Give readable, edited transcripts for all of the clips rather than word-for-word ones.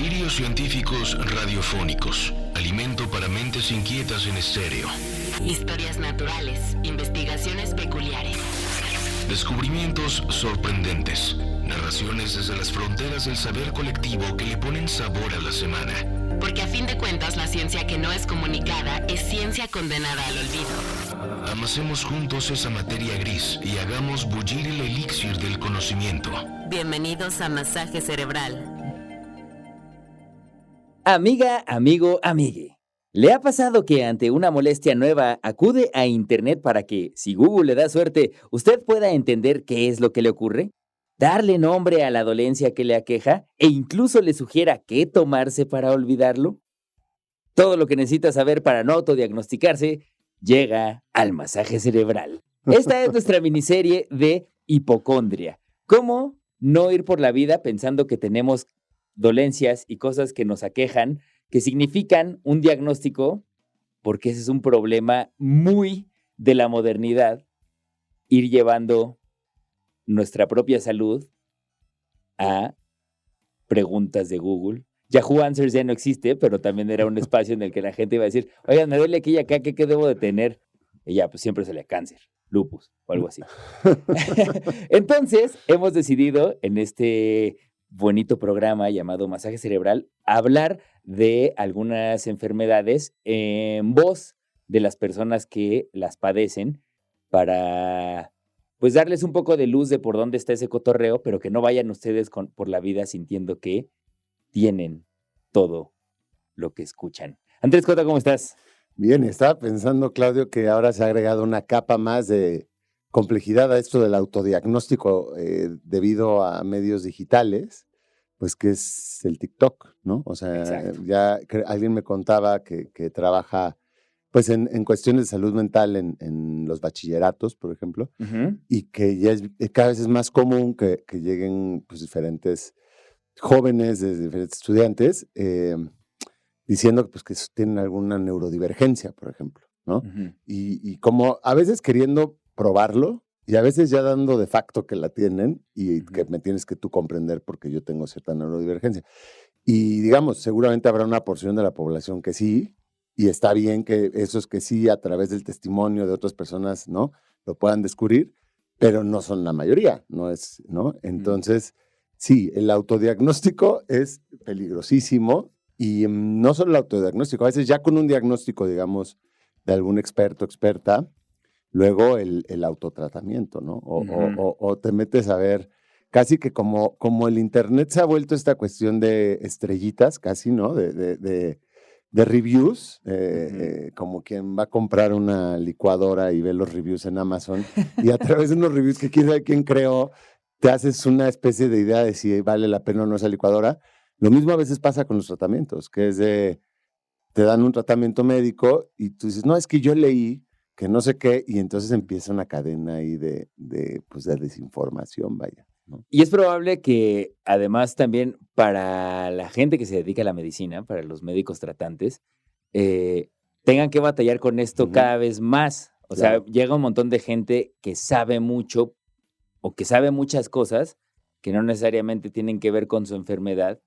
Delirios científicos radiofónicos. Alimento para mentes inquietas en estéreo. Historias naturales, investigaciones peculiares. Descubrimientos sorprendentes. Narraciones desde las fronteras del saber colectivo que le ponen sabor a la semana. Porque a fin de cuentas la ciencia que no es comunicada es ciencia condenada al olvido. Amasemos juntos esa materia gris y hagamos bullir el elixir del conocimiento. Bienvenidos a Masaje Cerebral. Amiga, amigo, amigue. ¿Le ha pasado que ante una molestia nueva acude a Internet para que, si Google le da suerte, usted pueda entender qué es lo que le ocurre? ¿Darle nombre a la dolencia que le aqueja e incluso le sugiera qué tomarse para olvidarlo? Todo lo que necesita saber para no autodiagnosticarse llega al masaje cerebral. Esta es nuestra miniserie de hipocondria. ¿Cómo no ir por la vida pensando que tenemos dolencias y cosas que nos aquejan, que significan un diagnóstico, porque ese es un problema muy de la modernidad, ir llevando nuestra propia salud a preguntas de Google? Yahoo Answers ya no existe, pero también era un espacio en el que la gente iba a decir, oigan, me duele aquí y acá, ¿qué debo de tener? Y ya, pues siempre sale cáncer, lupus o algo así. Entonces, hemos decidido en este bonito programa llamado Masaje Cerebral hablar de algunas enfermedades en voz de las personas que las padecen para, pues, darles un poco de luz de por dónde está ese cotorreo, pero que no vayan ustedes por la vida sintiendo que tienen todo lo que escuchan. Andrés Cota, ¿cómo estás? Bien, estaba pensando, Claudio, que ahora se ha agregado una capa más de complejidad a esto del autodiagnóstico debido a medios digitales, pues que es el TikTok, ¿no? O sea, Exacto. ya alguien me contaba que trabaja pues en cuestiones de salud mental en los bachilleratos, por ejemplo, y que ya cada vez es más común que lleguen pues diferentes jóvenes, diferentes estudiantes, diciendo pues, que tienen alguna neurodivergencia, por ejemplo, ¿no? Y como a veces queriendo probarlo y a veces ya dando de facto que la tienen y que me tienes que tú comprender porque yo tengo cierta neurodivergencia. Y digamos, seguramente habrá una porción de la población que sí, y está bien que esos que sí, a través del testimonio de otras personas, ¿no? Lo puedan descubrir, pero no son la mayoría, ¿no? Entonces, sí, el autodiagnóstico es peligrosísimo. Y no solo el autodiagnóstico, a veces ya con un diagnóstico, digamos, de algún experto, experta, luego el autotratamiento, ¿no? O te metes a ver, casi que como el Internet se ha vuelto esta cuestión de estrellitas, casi, ¿no? De reviews, como quien va a comprar una licuadora y ve los reviews en Amazon, y a través de unos reviews que quién sabe quién creó, te haces una especie de idea de si vale la pena o no esa licuadora. Lo mismo a veces pasa con los tratamientos, que es te dan un tratamiento médico y tú dices, no, es que yo leí que no sé qué, y entonces empieza una cadena ahí pues de desinformación, vaya, ¿no? Y es probable que además también para la gente que se dedica a la medicina, para los médicos tratantes, tengan que batallar con esto cada vez más. O sea, llega un montón de gente que sabe mucho o que sabe muchas cosas que no necesariamente tienen que ver con su enfermedad,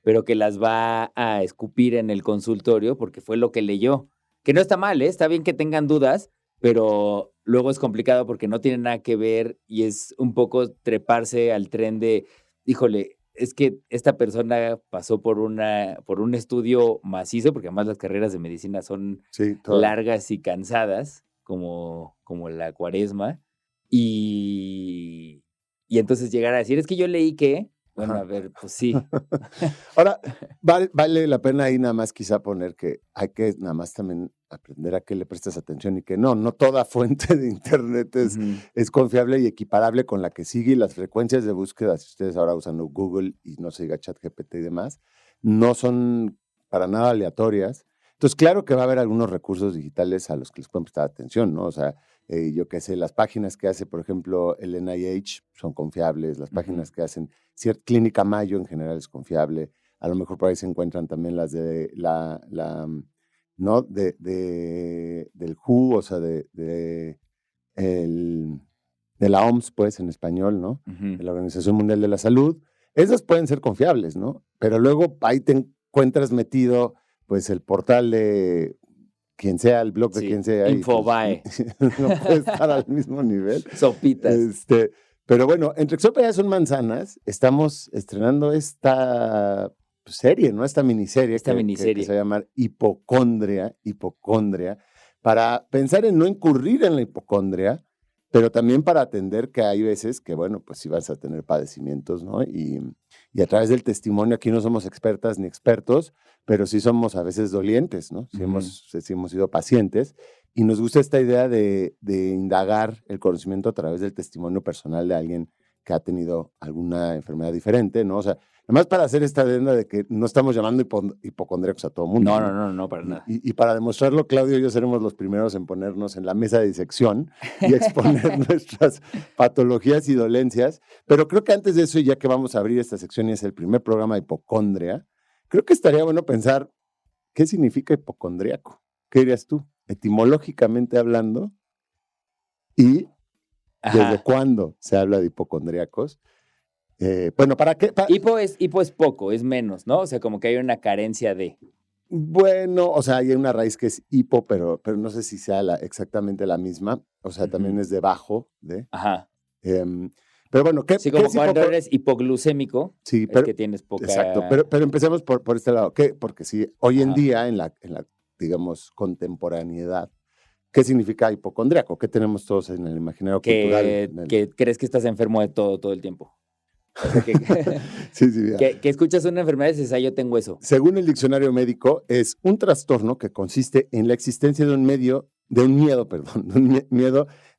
pero que las va a escupir en el consultorio porque fue lo que leyó. Que no está mal, ¿eh? Está bien que tengan dudas, pero luego es complicado porque no tiene nada que ver y es un poco treparse al tren de, híjole, es que esta persona pasó por un estudio macizo, porque además las carreras de medicina son largas y cansadas, como la cuaresma, y entonces llegar a decir, es que yo leí que, bueno, a ver, pues sí. Ahora, vale la pena ahí nada más quizá poner que hay que nada más también aprender a qué le prestas atención y que no toda fuente de Internet es confiable y equiparable con la que sigue, y las frecuencias de búsqueda, si ustedes ahora usan Google y no se diga ChatGPT y demás, no son para nada aleatorias. Entonces, claro que va a haber algunos recursos digitales a los que les pueden prestar atención, ¿no? O sea, yo qué sé, las páginas que hace, por ejemplo, el NIH son confiables, las páginas que hacen Clínica Mayo en general es confiable, a lo mejor por ahí se encuentran también las de ¿no? Del WHO, o sea, de la OMS, pues, en español, ¿no? De la Organización Mundial de la Salud. Esos pueden ser confiables, ¿no? Pero luego ahí te encuentras metido, pues, el portal de quien sea, el blog de quien sea. Infobae. Pues, no puede estar al mismo nivel. Sopitas. Pero bueno, Entre Sopa y Son Manzanas, estamos estrenando esta serie, ¿no? Esta miniserie. Que se va a llamar Hipocondria, para pensar en no incurrir en la hipocondria, pero también para atender que hay veces que, bueno, pues sí vas a tener padecimientos, ¿no? Y a través del testimonio, aquí no somos expertas ni expertos, pero sí somos a veces dolientes, ¿no? Sí hemos sido pacientes. Y nos gusta esta idea de indagar el conocimiento a través del testimonio personal de alguien que ha tenido alguna enfermedad diferente, ¿no? O sea, además para hacer esta adenda de que no estamos llamando hipocondríacos a todo mundo. No, para nada. Y para demostrarlo, Claudio y yo seremos los primeros en ponernos en la mesa de disección y exponer nuestras patologías y dolencias. Pero creo que antes de eso, ya que vamos a abrir esta sección y es el primer programa de hipocondria, creo que estaría bueno pensar qué significa hipocondríaco. ¿Qué dirías tú? Etimológicamente hablando, y desde cuándo se habla de hipocondríacos. Bueno, ¿para qué? Hipo es poco, es menos, ¿no? O sea, como que hay una carencia de... Bueno, o sea, hay una raíz que es hipo, pero no sé si sea exactamente la misma. O sea, también es debajo de... Ajá. Pero bueno, ¿qué? Sí, como ¿qué cuando eres hipoglucémico, sí, es que tienes poca... Exacto, pero empecemos por este lado. ¿Qué? Porque sí, hoy en día, en la, digamos, contemporaneidad, ¿qué significa hipocondríaco? ¿Qué tenemos todos en el imaginario cultural? Que crees que estás enfermo de todo el tiempo. O sea, que escuchas una enfermedad y dices, yo tengo eso. Según el diccionario médico, es un trastorno que consiste en la existencia de un miedo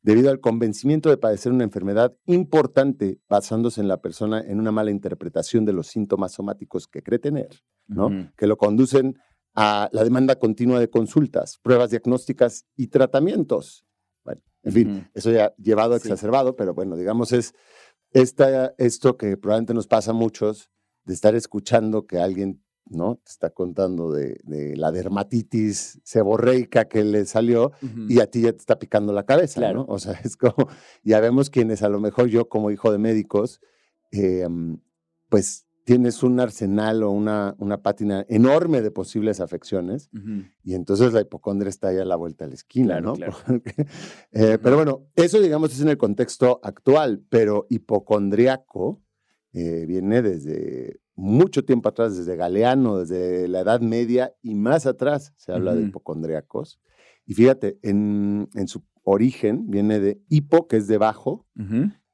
debido al convencimiento de padecer una enfermedad importante basándose en la persona en una mala interpretación de los síntomas somáticos que cree tener, ¿no? Que lo conducen a la demanda continua de consultas, pruebas diagnósticas y tratamientos. Bueno, en fin, eso ya llevado, exacerbado, pero bueno, digamos es esto que probablemente nos pasa a muchos, de estar escuchando que alguien, ¿no?, te está contando de la dermatitis seborreica que le salió y a ti ya te está picando la cabeza, claro, ¿no? O sea, es como, ya vemos quienes a lo mejor yo como hijo de médicos, pues tienes un arsenal o una pátina enorme de posibles afecciones y entonces la hipocondria está ahí a la vuelta de la esquina, claro, ¿no? Claro. Pero bueno, eso digamos es en el contexto actual, pero hipocondriaco viene desde mucho tiempo atrás, desde Galeano, desde la Edad Media y más atrás se habla de hipocondriacos. Y fíjate, en su origen viene de hipo, que es debajo,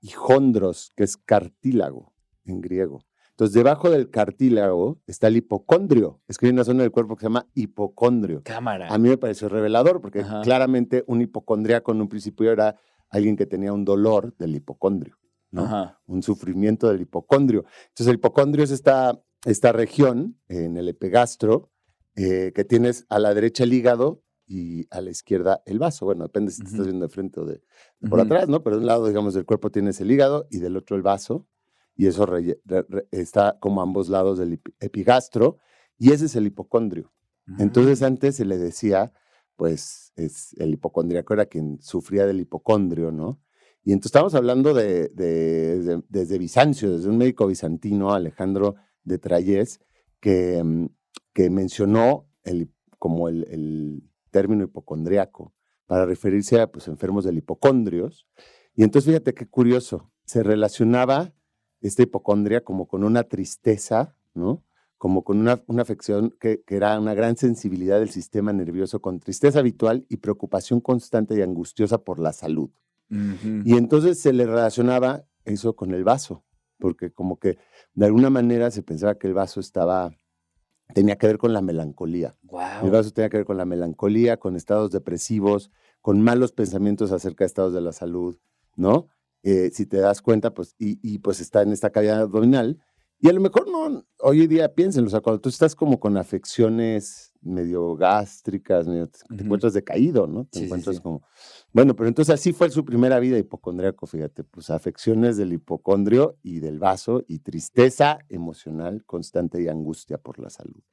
y chondros, que es cartílago en griego. Entonces, debajo del cartílago está el hipocondrio. Es que hay una zona del cuerpo que se llama hipocondrio. Cámara. A mí me pareció revelador porque claramente un hipocondriaco en un principio era alguien que tenía un dolor del hipocondrio, ¿no? Un sufrimiento del hipocondrio. Entonces, el hipocondrio es esta región en el epigastro que tienes a la derecha el hígado y a la izquierda el vaso. Bueno, depende si te estás viendo de frente o de por atrás, ¿no? Pero de un lado, digamos, del cuerpo tienes el hígado y del otro el vaso. Y eso está como a ambos lados del epigastro, y ese es el hipocondrio. Entonces antes se le decía, pues el hipocondríaco era quien sufría del hipocondrio, ¿no? Y entonces estamos hablando desde Bizancio, desde un médico bizantino, Alejandro de Trayes, que mencionó como el término hipocondríaco para referirse a pues, enfermos del hipocondrios. Y entonces fíjate qué curioso, se relacionaba esta hipocondria como con una tristeza, ¿no? Como con una afección que era una gran sensibilidad del sistema nervioso, con tristeza habitual y preocupación constante y angustiosa por la salud. Y entonces se le relacionaba eso con el vaso, porque como que de alguna manera se pensaba que el vaso tenía que ver con la melancolía. Wow. El vaso tenía que ver con la melancolía, con estados depresivos, con malos pensamientos acerca de estados de la salud, ¿no? Si te das cuenta, pues, y pues está en esta cavidad abdominal, y a lo mejor no, hoy en día piénsenlo, o sea, cuando tú estás como con afecciones medio gástricas, te encuentras decaído, ¿no? Te encuentras como, bueno, pero entonces así fue su primera vida hipocondríaco, fíjate, pues afecciones del hipocondrio y del vaso, y tristeza emocional constante y angustia por la salud.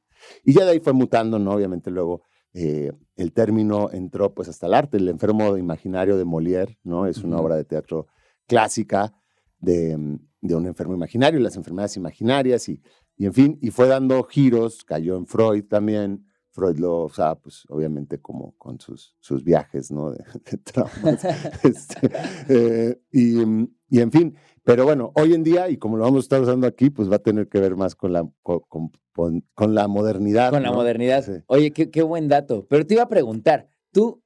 Y ya de ahí fue mutando, ¿no? Obviamente luego el término entró pues hasta el arte, el enfermo imaginario de Molière, ¿no? Es una obra de teatro clásica, de un enfermo imaginario, las enfermedades imaginarias y en fin, y fue dando giros, cayó en Freud también. Freud lo usaba, pues, obviamente, como con sus viajes, ¿no? De traumas. Y en fin, pero bueno, hoy en día, y como lo vamos a estar usando aquí, pues va a tener que ver más con la modernidad. Con la ¿no? modernidad. Sí. Oye, qué buen dato. Pero te iba a preguntar, ¿tú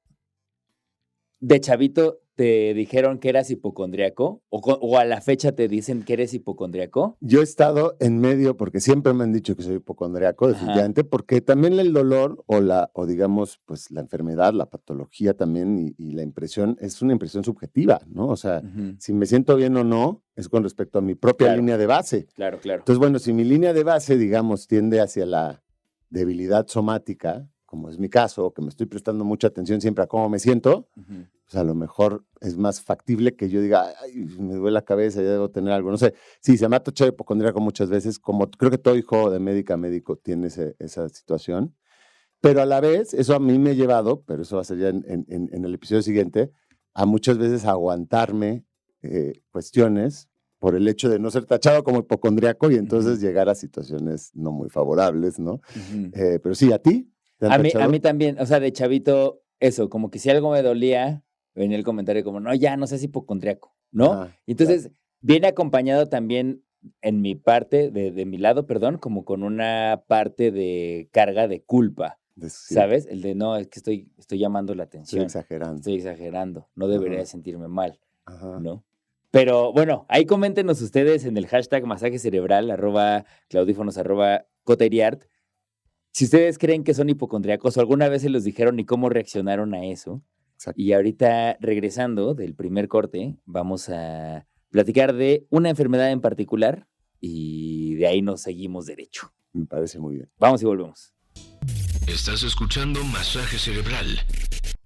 de chavito te dijeron que eras hipocondriaco? ¿O a la fecha te dicen que eres hipocondriaco? Yo he estado en medio, porque siempre me han dicho que soy hipocondriaco, definitivamente, porque también el dolor o digamos, pues la enfermedad, la patología también y la impresión es una impresión subjetiva, ¿no? O sea, si me siento bien o no es con respecto a mi propia línea de base. Claro. Entonces, bueno, si mi línea de base, digamos, tiende hacia la debilidad somática, como es mi caso, que me estoy prestando mucha atención siempre a cómo me siento, pues a lo mejor es más factible que yo diga, ay, me duele la cabeza, ya debo tener algo. No sé, sí, se me ha tachado hipocondríaco muchas veces, como creo que todo hijo de médico tiene esa situación, pero a la vez, eso a mí me ha llevado, pero eso va a ser ya en el episodio siguiente, a muchas veces aguantarme cuestiones por el hecho de no ser tachado como hipocondriaco y entonces llegar a situaciones no muy favorables, ¿no? Pero sí, ¿a ti? A mí también, o sea, de chavito, eso, como que si algo me dolía, venía el comentario como, no, ya no seas hipocondriaco, ¿no? Entonces, viene acompañado también en mi parte, de mi lado, perdón, como con una parte de carga de culpa, ¿sabes? El de, no, es que estoy llamando la atención. Estoy exagerando, no debería sentirme mal, ¿no? Pero, bueno, ahí coméntenos ustedes en el hashtag masaje cerebral, @claudífonos, @coteriart, si ustedes creen que son hipocondriacos o alguna vez se los dijeron y cómo reaccionaron a eso. Exacto. Y ahorita, regresando del primer corte, vamos a platicar de una enfermedad en particular y de ahí nos seguimos derecho. Me parece muy bien. Vamos y volvemos. Estás escuchando Masaje Cerebral.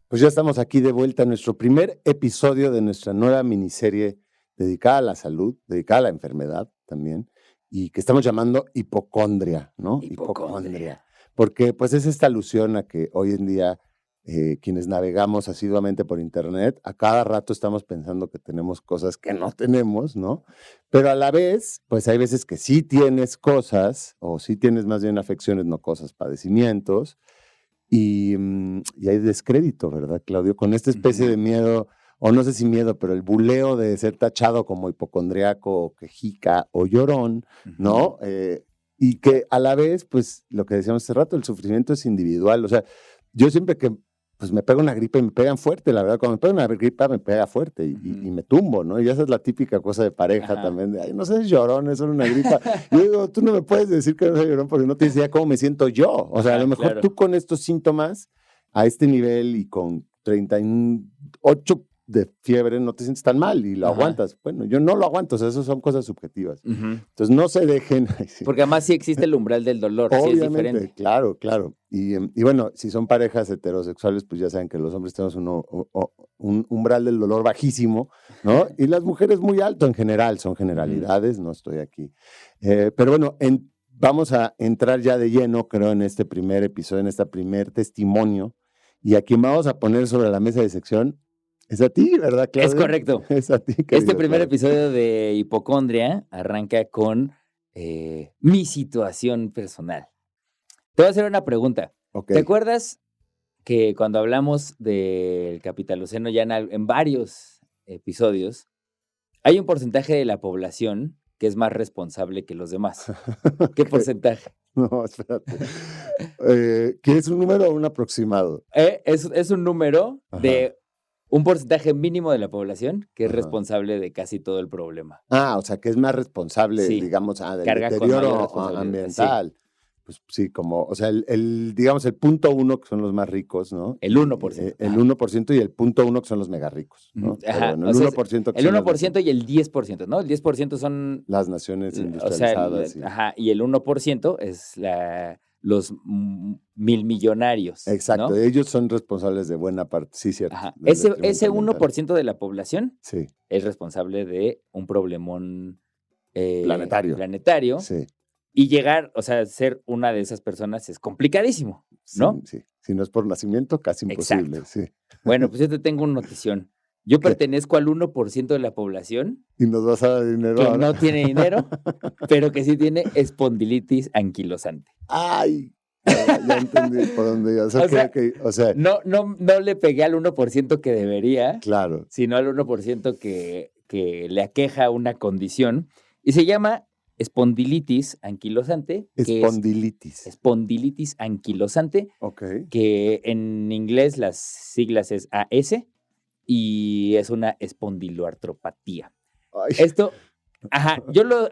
Pues ya estamos aquí de vuelta a nuestro primer episodio de nuestra nueva miniserie dedicada a la salud, dedicada a la enfermedad también, y que estamos llamando hipocondria, ¿no? Hipocondria. Porque pues es esta alusión a que hoy en día quienes navegamos asiduamente por internet, a cada rato estamos pensando que tenemos cosas que no tenemos, ¿no? Pero a la vez, pues hay veces que sí tienes cosas, o sí tienes más bien afecciones, no cosas, padecimientos, y hay descrédito, ¿verdad, Claudio? Con esta especie de miedo, o no sé si miedo, pero el buleo de ser tachado como hipocondriaco, o quejica, o llorón, ¿no? Y que a la vez, pues, lo que decíamos hace rato, el sufrimiento es individual. O sea, yo siempre que pues me pega una gripe y me pegan fuerte, la verdad, cuando me pega una gripe me pega fuerte y me tumbo, ¿no? Y esa es la típica cosa de pareja también, de, ay, no seas llorón, es solo una gripa. Yo digo, tú no me puedes decir que no soy llorón porque no tienes idea cómo me siento yo. O sea, a lo mejor tú con estos síntomas, a este nivel y con 38 de fiebre no te sientes tan mal y lo aguantas. Bueno, yo no lo aguanto, o sea, eso son cosas subjetivas. Entonces no se dejen. Porque además sí existe el umbral del dolor, obviamente, sí es diferente. Claro. Y bueno, si son parejas heterosexuales, pues ya saben que los hombres tenemos un umbral del dolor bajísimo, ¿no? Y las mujeres muy alto en general, son generalidades, no estoy aquí. Pero bueno, vamos a entrar ya de lleno, creo, en este primer episodio, en este primer testimonio, y a quien vamos a poner sobre la mesa de sección es a ti, ¿verdad, Claudia? Es correcto. Es a ti, este primer episodio de Hipocondria arranca con mi situación personal. Te voy a hacer una pregunta. ¿Te acuerdas que cuando hablamos del capitaloceno ya en varios episodios, hay un porcentaje de la población que es más responsable que los demás? ¿Qué porcentaje? No, espérate. ¿Quieres un número o un aproximado? Es un número de un porcentaje mínimo de la población que es responsable de casi todo el problema. O sea, que es más responsable, digamos, del deterioro ambiental. Sí. Pues sí, como, o sea, digamos, el 0.1 que son los más ricos, ¿no? El 1%. El 1% y el 0.1 que son los mega ricos, ¿no? Bueno, el 1%. El 1% y el 10%, ¿no? El 10% son las naciones industrializadas. O sea, y el 1% es los milmillonarios. Exacto, ¿no? Ellos son responsables de buena parte, sí, cierto. Ese 1% de la población es responsable de un problemón planetario. Sí. Y llegar, o sea, ser una de esas personas es complicadísimo, ¿no? Sí. Si no es por nacimiento, casi imposible. Exacto. Sí. Bueno, pues yo te tengo una notición. Yo pertenezco al 1% de la población Y nos vas a dar dinero que ahora. no tiene dinero, pero que sí tiene espondilitis anquilosante. ¡Ay! Ya entendí por dónde iba. O sea, No le pegué al 1% que debería, claro. sino al 1% que le aqueja una condición. Y se llama espondilitis anquilosante. Espondilitis anquilosante, Ok. que en inglés las siglas es AS y es una espondiloartropatía. Ay. Esto,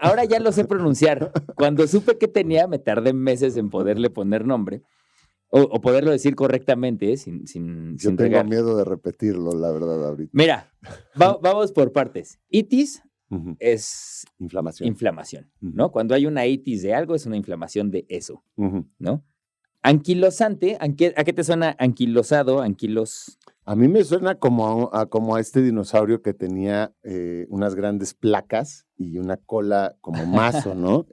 ahora ya lo sé pronunciar. Cuando supe que tenía, me tardé meses en poderle poner nombre o poderlo decir correctamente, sin Yo tengo regar. miedo de repetirlo, la verdad, ahorita. Mira, vamos por partes. Itis Ujú. es Inflamación. ¿no? Cuando hay una itis de algo, es una inflamación de eso, Ujú. ¿no? Anquilosante, ¿a qué te suena anquilosado, anquilos? A mí me suena como a este dinosaurio que tenía unas grandes placas y una cola como mazo, ¿no?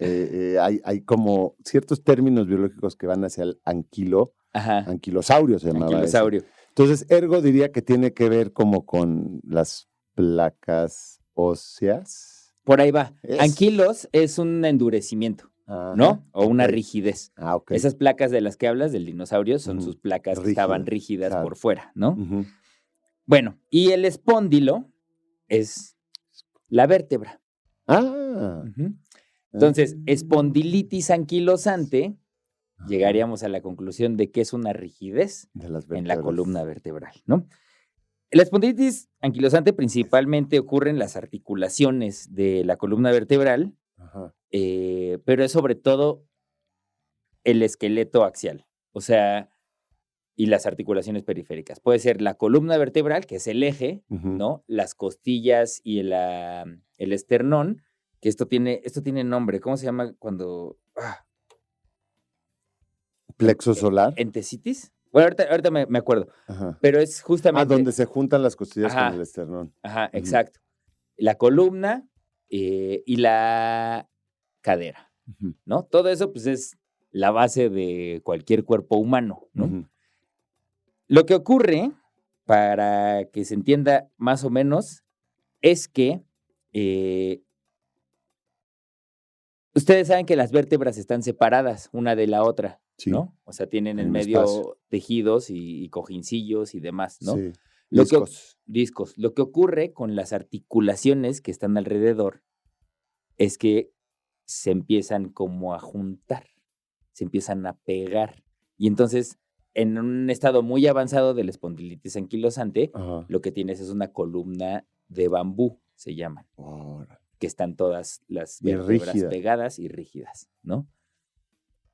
Hay como ciertos términos biológicos que van hacia el anquilosaurio se llamaba. Anquilosaurio. Entonces, ergo diría que tiene que ver como con las placas óseas. Por ahí va. Eso. Anquilos es un endurecimiento, Ajá, ¿no? O una ok. rigidez. Ok. Esas placas de las que hablas del dinosaurio son Ujú. sus placas que Rígidas, estaban rígidas claro. por fuera, ¿no? Ujú. Bueno, y el espóndilo es la vértebra. Ah. Ujú. Entonces, espondilitis anquilosante, llegaríamos a la conclusión de que es una rigidez de las en la vértebras. columna vertebral, ¿no? La espondilitis anquilosante principalmente ocurre en las articulaciones de la columna vertebral, Ajá. pero es sobre todo el esqueleto axial, o sea, y las articulaciones periféricas. Puede ser la columna vertebral, que es el eje, Ujú. ¿no? Las costillas y el esternón, que esto tiene nombre. ¿Cómo se llama cuando...? Plexo solar. ¿Entesitis? Bueno, ahorita me acuerdo, Ajá. pero es justamente... Donde se juntan las costillas Ajá. con el esternón. Ajá, Ujú. exacto. La columna y la cadera, Ujú. ¿no? Todo eso, pues, es la base de cualquier cuerpo humano, ¿no? Ujú. Lo que ocurre, para que se entienda más o menos, es que ustedes saben que las vértebras están separadas una de la otra, Sí. ¿no? O sea, tienen Hay en un medio espacio. tejidos y cojincillos y demás, ¿no? Sí. Lo que- Discos. discos. Lo que ocurre con las articulaciones que están alrededor es que se empiezan como a juntar, se empiezan a pegar. Y entonces, en un estado muy avanzado de la espondilitis anquilosante, Ajá. lo que tienes es una columna de bambú, se llaman, Órale. que están todas las Y vértebras rígida. pegadas y rígidas, ¿no?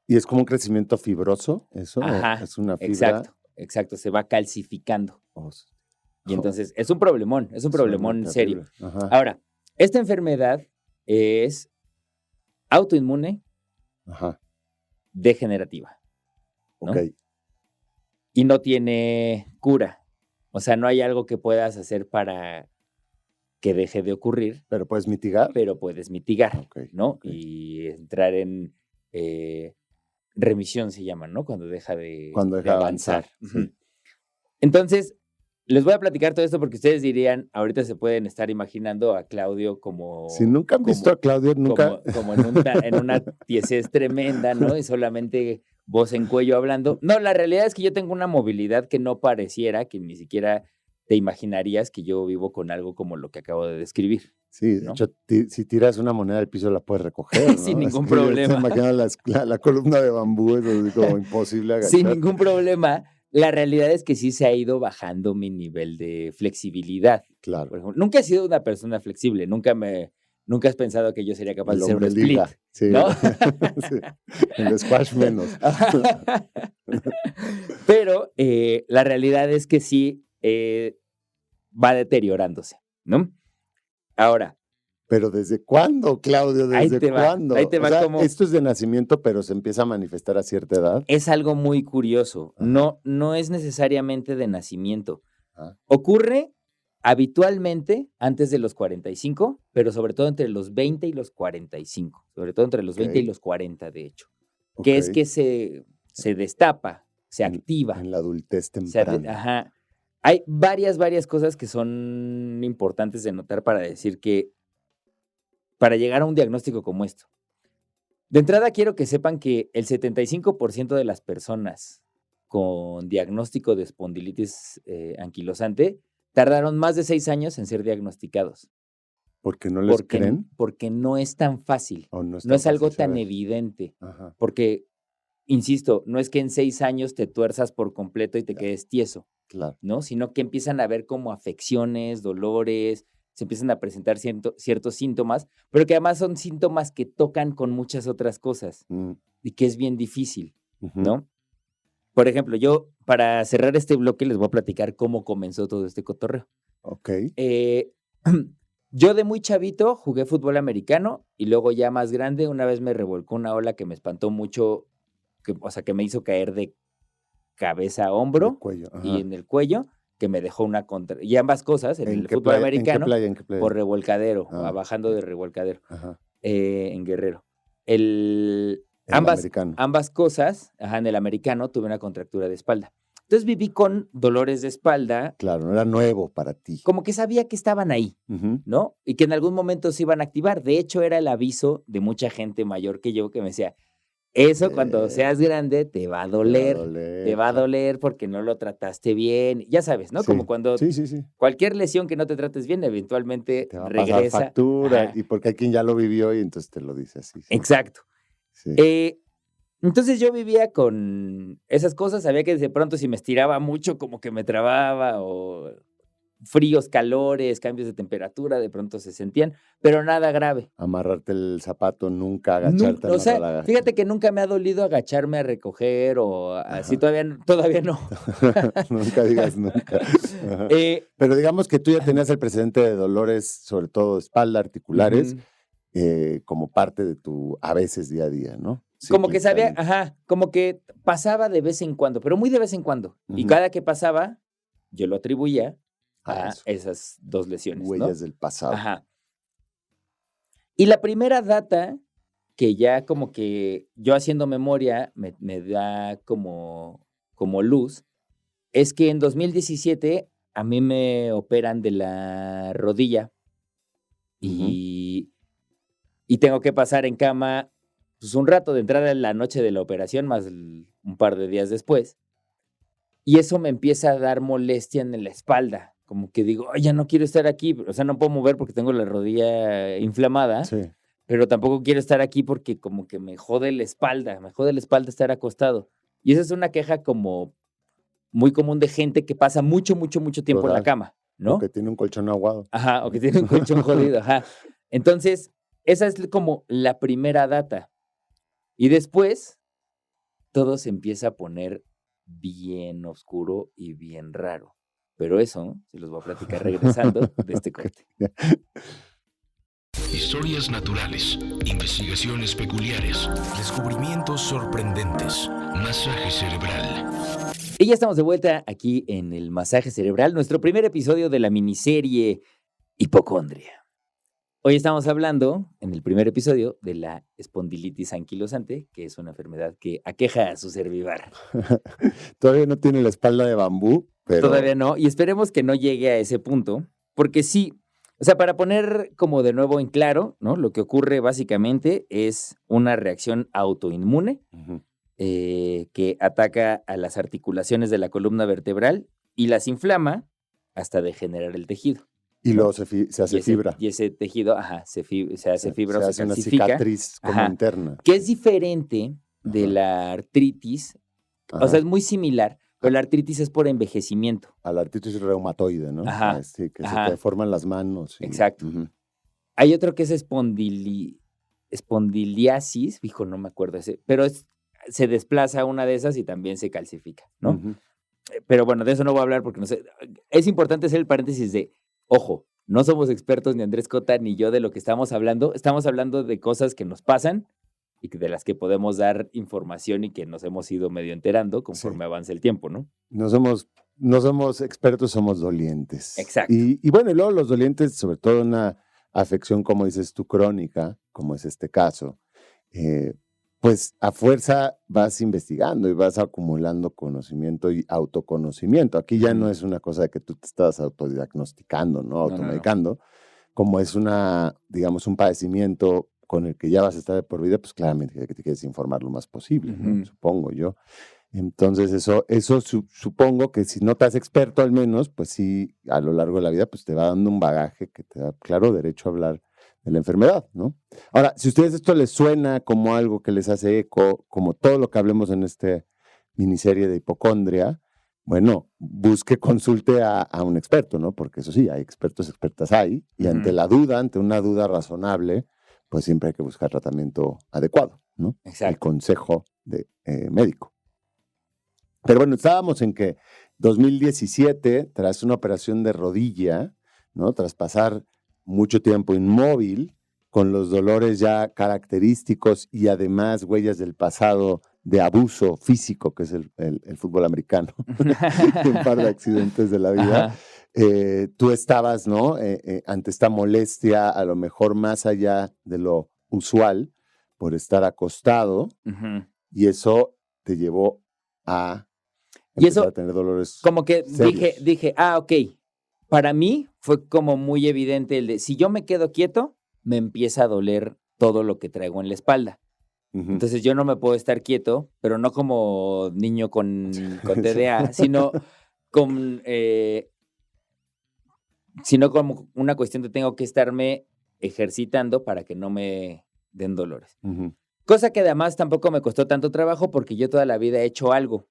¿Y es como un crecimiento fibroso eso? ¿O Ajá, es una fibra? exacto, se va calcificando. Oh, Y entonces es un problemón suena serio. terrible. Ajá. Ahora, esta enfermedad es autoinmune Ajá. degenerativa, ¿no? Ok. Y no tiene cura. O sea, no hay algo que puedas hacer para que deje de ocurrir, ¿Pero puedes mitigar? pero puedes mitigar, Ok, ¿no? ok. Y entrar en remisión se llama, ¿no? Cuando deja de avanzar. sí. Ujú. Entonces, les voy a platicar todo esto porque ustedes dirían, ahorita se pueden estar imaginando a Claudio como... Si nunca han visto a Claudio, nunca... Como en una tiesez tremenda, ¿no? Y solamente voz en cuello hablando. No, la realidad es que yo tengo una movilidad que no pareciera, que ni siquiera te imaginarías que yo vivo con algo como lo que acabo de describir. Sí, de ¿no? hecho, si tiras una moneda del piso la puedes recoger, ¿no? Sin ningún Es que yo problema. estoy imaginando la columna de bambú, eso es como imposible agachar. Sin ningún problema. La realidad es que sí se ha ido bajando mi nivel de flexibilidad. Claro. Por ejemplo, nunca he sido una persona flexible, nunca has pensado que yo sería capaz El de hacer un hombre split, liga, sí. ¿no? Sí. El squash menos. Pero la realidad es que sí va deteriorándose, ¿no? Ahora. ¿Pero desde cuándo, Claudio? ¿Desde cuándo? Ahí te va, o sea, como... esto es de nacimiento, pero se empieza a manifestar a cierta edad. Es algo muy curioso. No es necesariamente de nacimiento. Ajá. Ocurre habitualmente antes de los 45, pero sobre todo entre los 20 y los 45. Sobre todo entre los 20 y los 40, de hecho. Que es que se destapa, se activa. En la adultez temprana. Ajá. Hay varias cosas que son importantes de notar para decir que, para llegar a un diagnóstico como esto. De entrada, quiero que sepan que el 75% de las personas con diagnóstico de espondilitis anquilosante tardaron más de 6 años en ser diagnosticados. ¿Porque no les creen? Porque no es tan fácil. No es algo fácil tan saber. evidente. Ajá. Porque, insisto, no es que en 6 años te tuerzas por completo y te quedes tieso, Claro. ¿no? Sino que empiezan a haber como afecciones, dolores, se empiezan a presentar ciertos síntomas, pero que además son síntomas que tocan con muchas otras cosas y que es bien difícil, ¿no? Por ejemplo, yo, para cerrar este bloque, les voy a platicar cómo comenzó todo este cotorreo. Ok. Yo de muy chavito jugué fútbol americano y luego ya más grande, una vez me revolcó una ola que me espantó mucho, que me hizo caer de cabeza a hombro y en el cuello, que me dejó una contra... Y ambas cosas, en el fútbol americano, ¿En qué playa? por revolcadero, bajando de revolcadero, en Guerrero. Ambas cosas, en el americano tuve una contractura de espalda. Entonces viví con dolores de espalda. Claro, no era nuevo para ti. Como que sabía que estaban ahí, ¿no? Y que en algún momento se iban a activar. De hecho, era el aviso de mucha gente mayor que yo que me decía, eso cuando seas grande te va a doler. Te va a doler porque no lo trataste bien. Ya sabes, ¿no? Sí, como cuando sí. cualquier lesión que no te trates bien, eventualmente te va a regresa. pasar factura. Y porque hay quien ya lo vivió y entonces te lo dice así. Sí. Exacto. Sí. Entonces yo vivía con esas cosas. Sabía que de pronto si me estiraba mucho como que me trababa o fríos, calores, cambios de temperatura, de pronto se sentían, pero nada grave. Amarrarte el zapato, nunca agacharte. O sea, fíjate que nunca me ha dolido agacharme a recoger o así, todavía no. Nunca digas nunca. Pero digamos que tú ya tenías el precedente de dolores, sobre todo espalda, articulares, como parte de tu, a veces, día a día, ¿no? Como que sabía, como que pasaba de vez en cuando, pero muy de vez en cuando. Y cada que pasaba, yo lo atribuía a esas 2 lesiones. Huellas del pasado. Y la primera data que ya como que yo haciendo memoria me da como luz es que en 2017 a mí me operan de la rodilla y tengo que pasar en cama pues un rato de entrada en la noche de la operación más un par de días después. Y eso me empieza a dar molestia en la espalda. Como que digo, ya no quiero estar aquí. O sea, no puedo mover porque tengo la rodilla inflamada. Sí. Pero tampoco quiero estar aquí porque como que me jode la espalda. Me jode la espalda estar acostado. Y esa es una queja como muy común de gente que pasa mucho tiempo en la cama, ¿no? O que tiene un colchón aguado. O que tiene un colchón jodido, Entonces, esa es como la primera data. Y después, todo se empieza a poner bien oscuro y bien raro. Pero eso se los voy a platicar regresando de este corte. Historias naturales, investigaciones peculiares, descubrimientos sorprendentes, masaje cerebral. Y ya estamos de vuelta aquí en el Masaje Cerebral, nuestro primer episodio de la miniserie Hipocondria. Hoy estamos hablando, en el primer episodio, de la espondilitis anquilosante, que es una enfermedad que aqueja a su ser vivar. Todavía no tiene la espalda de bambú, pero... Todavía no, y esperemos que no llegue a ese punto, porque sí, o sea, para poner como de nuevo en claro, ¿no? Lo que ocurre básicamente es una reacción autoinmune que ataca a las articulaciones de la columna vertebral y las inflama hasta degenerar el tejido. Y luego se hace fibra. Y ese tejido, se hace fibra o se calcifica. Una cicatriz como interna. Que es diferente de la artritis. O sea, es muy similar, pero la artritis es por envejecimiento. A la artritis reumatoide, ¿no? Sí, que se te deforman las manos. Exacto. Hay otro que es espondiliasis, hijo, no me acuerdo ese, pero se desplaza una de esas y también se calcifica, ¿no? Pero bueno, de eso no voy a hablar porque no sé. Es importante hacer el paréntesis de, ojo, no somos expertos ni Andrés Cota ni yo de lo que estamos hablando. Estamos hablando de cosas que nos pasan y de las que podemos dar información y que nos hemos ido medio enterando conforme avanza el tiempo, ¿no? No somos expertos, somos dolientes. Exacto. Y bueno, y luego los dolientes, sobre todo una afección, como dices tú, crónica, como es este caso, pues a fuerza vas investigando y vas acumulando conocimiento y autoconocimiento. Aquí ya no es una cosa de que tú te estás autodiagnosticando, ¿no? Automedicando. Como es digamos, un padecimiento con el que ya vas a estar de por vida, pues claramente que te quieres informar lo más posible, ¿no? Supongo yo. Entonces eso supongo que si no te haces experto al menos, pues sí, a lo largo de la vida, pues te va dando un bagaje que te da, claro, derecho a hablar de la enfermedad, ¿no? Ahora, si a ustedes esto les suena como algo que les hace eco, como todo lo que hablemos en esta miniserie de hipocondria, bueno, consulte a un experto, ¿no? Porque eso sí, hay expertos, expertas hay, y ante una duda razonable, pues siempre hay que buscar tratamiento adecuado, ¿no? Exacto. El consejo de médico. Pero bueno, estábamos en que 2017, tras una operación de rodilla, ¿no? Tras pasar mucho tiempo inmóvil, con los dolores ya característicos y además huellas del pasado de abuso físico, que es el fútbol americano, un par de accidentes de la vida, tú estabas, ¿no? Ante esta molestia, a lo mejor más allá de lo usual, por estar acostado, y eso te llevó a empezar a tener dolores como que serios. dije, ok, para mí fue como muy evidente el de, si yo me quedo quieto, me empieza a doler todo lo que traigo en la espalda. Entonces yo no me puedo estar quieto, pero no como niño con TDA, sino como una cuestión de tengo que estarme ejercitando para que no me den dolores. Cosa que además tampoco me costó tanto trabajo porque yo toda la vida he hecho algo,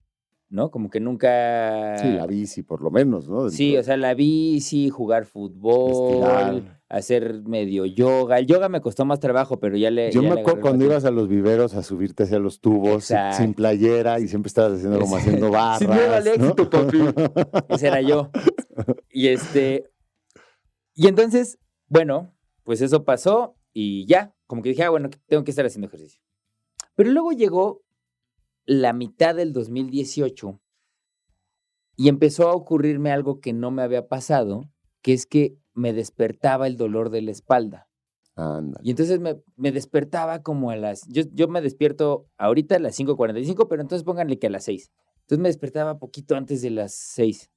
¿no? Como que nunca... Sí, la bici por lo menos, ¿no? Sí, o sea, la bici, jugar fútbol, hacer medio yoga. El yoga me costó más trabajo, pero Yo me acuerdo cuando ibas a los viveros a subirte hacia los tubos sin playera y siempre estabas haciendo como haciendo barras. Sin miedo al éxito, papi. Ese era yo. Y entonces, bueno, pues eso pasó y ya, como que dije, bueno, tengo que estar haciendo ejercicio. Pero luego llegó la mitad del 2018 y empezó a ocurrirme algo que no me había pasado, que es que me despertaba el dolor de la espalda. Anda. Y entonces me despertaba como a las... Yo me despierto ahorita a las 5:45, pero entonces pónganle que a las 6. Entonces me despertaba poquito antes de las 6.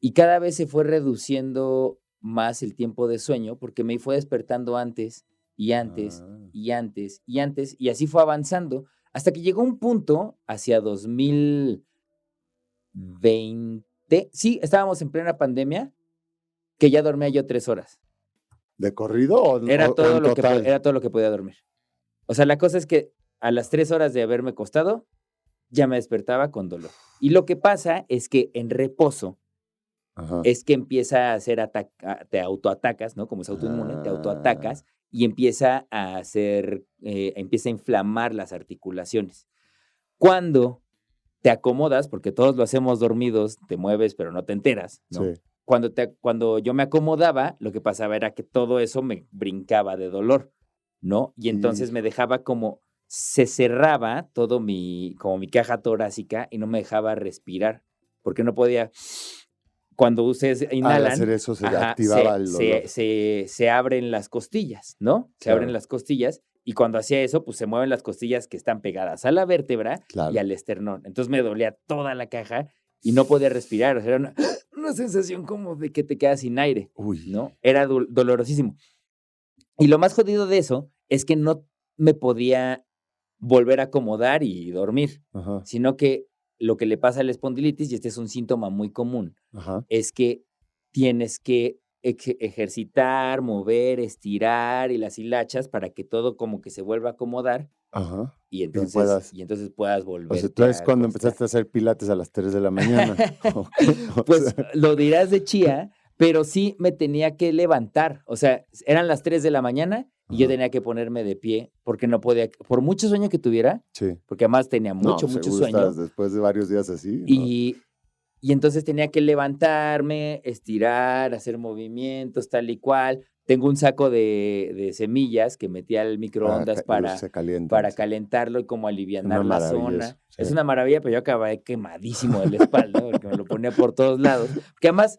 Y cada vez se fue reduciendo más el tiempo de sueño porque me fue despertando antes y antes y antes y antes. Y así fue avanzando hasta que llegó un punto hacia 2020. Sí, estábamos en plena pandemia que ya dormía yo 3 horas. ¿De corrido o Era todo lo total? era todo lo que podía dormir. O sea, la cosa es que a las 3 horas de haberme acostado, ya me despertaba con dolor. Y lo que pasa es que en reposo, es que empieza a hacer te autoatacas, ¿no? Como es autoinmune, te autoatacas y empieza a empieza a inflamar las articulaciones. Cuando te acomodas, porque todos lo hacemos dormidos, te mueves, pero no te enteras, ¿no? Sí. Cuando yo me acomodaba, lo que pasaba era que todo eso me brincaba de dolor, ¿no? Y entonces me dejaba se cerraba como mi caja torácica y no me dejaba respirar, porque no podía. Cuando ustedes inhalan, al hacer eso se activaba el dolor. Se abren las costillas, ¿no? Se abren las costillas y cuando hacía eso, pues se mueven las costillas que están pegadas a la vértebra y al esternón. Entonces me dolía toda la caja y no podía respirar. O sea, era una sensación como de que te quedas sin aire, ¿no? Era dolorosísimo. Y lo más jodido de eso es que no me podía volver a acomodar y dormir, sino que lo que le pasa a la espondilitis, y este es un síntoma muy común, es que tienes que ejercitar, mover, estirar y las hilachas para que todo como que se vuelva a acomodar y entonces puedas volver. O sea, tú es cuando empezaste a hacer pilates a las 3 de la mañana. Pues lo dirás de chía, pero sí me tenía que levantar. O sea, eran las 3 de la mañana y yo tenía que ponerme de pie porque no podía, por mucho sueño que tuviera, porque además tenía mucho sueño. Después de varios días así. Y entonces tenía que levantarme, estirar, hacer movimientos, tal y cual. Tengo un saco de semillas que metí al microondas para calentarlo y como alivianar la zona. Sí. Es una maravilla, pero yo acabé quemadísimo de la espalda porque me lo ponía por todos lados. Que además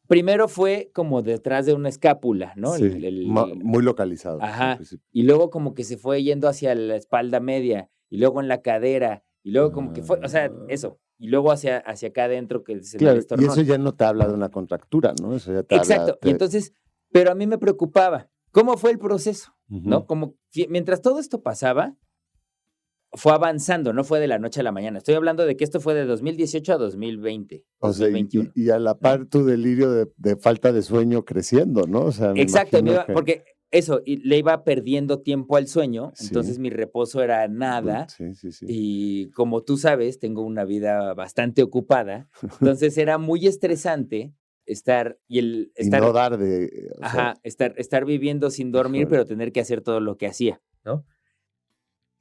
primero fue como detrás de una escápula, ¿no? Sí, muy localizado. Ajá, y luego como que se fue yendo hacia la espalda media, y luego en la cadera, y luego como que fue, o sea, eso, y luego hacia acá adentro que es claro, el esternón. y eso ya no te habla de una contractura, ¿no? Eso ya te Exacto, y entonces, pero a mí me preocupaba, ¿cómo fue el proceso? ¿No? Como mientras todo esto pasaba, fue avanzando, no fue de la noche a la mañana. Estoy hablando de que esto fue de 2018 a 2020, o 2021. sea, y a la par tu delirio de falta de sueño creciendo, ¿no? O sea, exacto, porque eso, y le iba perdiendo tiempo al sueño, entonces mi reposo era nada. Sí. Y como tú sabes, tengo una vida bastante ocupada, entonces era muy estresante estar y no dar de... estar viviendo sin dormir, pero tener que hacer todo lo que hacía, ¿no?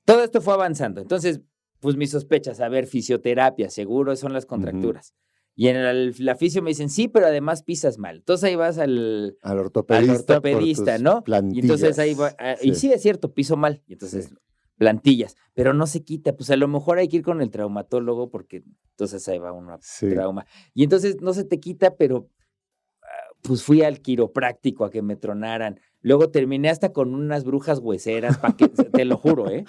Todo esto fue avanzando. Entonces, pues mis sospechas, a ver, fisioterapia, seguro son las contracturas. Y en la fisio me dicen, sí, pero además pisas mal. Entonces ahí vas al ortopedista, ¿no? Plantillas. Y entonces ahí va, y sí, es cierto, piso mal. Y entonces, plantillas. Pero no se quita, pues a lo mejor hay que ir con el traumatólogo porque entonces ahí va una trauma. Y entonces no se te quita, pero pues fui al quiropráctico a que me tronaran. Luego terminé hasta con unas brujas hueseras, para que, te lo juro, ¿eh?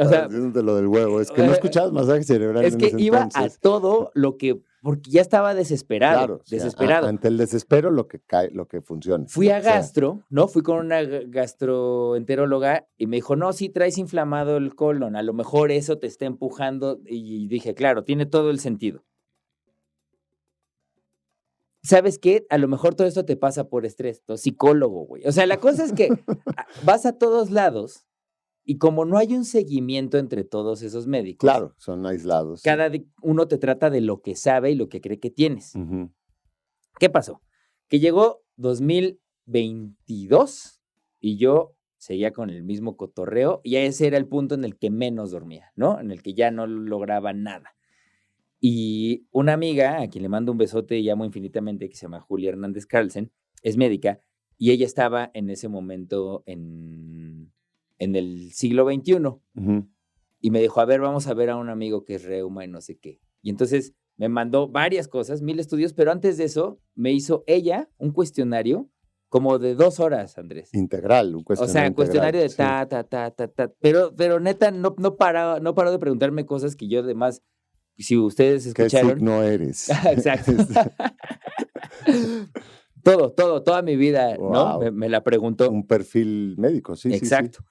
O sea, de lo del huevo, es que no escuchabas masaje cerebral. Es que iba a todo lo que, porque ya estaba desesperado, claro, desesperado. Ante el desespero lo que funciona. Fui a gastro, ¿no? Fui con una gastroenteróloga y me dijo, no, sí traes inflamado el colon, a lo mejor eso te está empujando. Y dije, claro, tiene todo el sentido. ¿Sabes qué? A lo mejor todo esto te pasa por estrés, psicólogo, güey. O sea, la cosa es que vas a todos lados y como no hay un seguimiento entre todos esos médicos. Claro, son aislados. Cada uno te trata de lo que sabe y lo que cree que tienes. ¿Qué pasó? Que llegó 2022 y yo seguía con el mismo cotorreo y ese era el punto en el que menos dormía, ¿no? En el que ya no lograba nada. Y una amiga, a quien le mando un besote y amo infinitamente, que se llama Julia Hernández Carlsen, es médica, y ella estaba en ese momento en el siglo XXI. Y me dijo, a ver, vamos a ver a un amigo que es reuma y no sé qué. Y entonces me mandó varias cosas, 1000 estudios, pero antes de eso me hizo ella un cuestionario como de 2 horas, Andrés. Integral, un cuestionario. O sea, cuestionario de ta. Pero neta, no paró de preguntarme cosas que yo además... Si ustedes escucharon... ¿Qué signo eres? Exacto. Toda mi vida, wow. ¿No? Me la preguntó. Un perfil médico, sí. Exacto. Sí.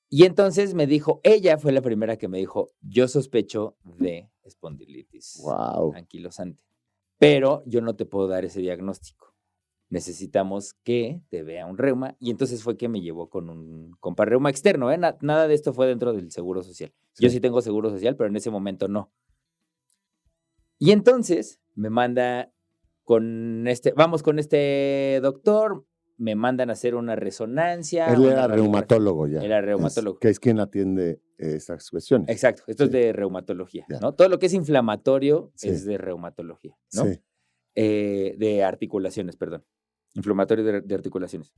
Y entonces me dijo, ella fue la primera que me dijo, yo sospecho de espondilitis anquilosante, pero yo no te puedo dar ese diagnóstico. Necesitamos que te vea un reuma. Y entonces fue que me llevó con un compa reuma externo. Nada de esto fue dentro del Seguro Social. Sí. Yo sí tengo Seguro Social, pero en ese momento no. Y entonces me manda vamos con este doctor, me mandan a hacer una resonancia. Él era reumatólogo ya. Era reumatólogo. Que es quien atiende estas cuestiones. Exacto, esto es de reumatología, ¿no? Todo lo que es inflamatorio es de reumatología, ¿no? Sí. De articulaciones, perdón. Inflamatorio de articulaciones.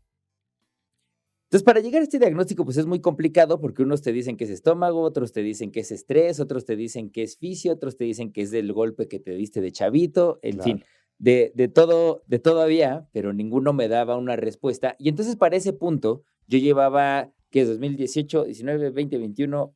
Entonces, para llegar a este diagnóstico, pues es muy complicado porque unos te dicen que es estómago, otros te dicen que es estrés, otros te dicen que es fisio, otros te dicen que es del golpe que te diste de chavito, en fin, de todo había, pero ninguno me daba una respuesta. Y entonces, para ese punto, yo llevaba, ¿qué es? 2018, 19, 20, 21,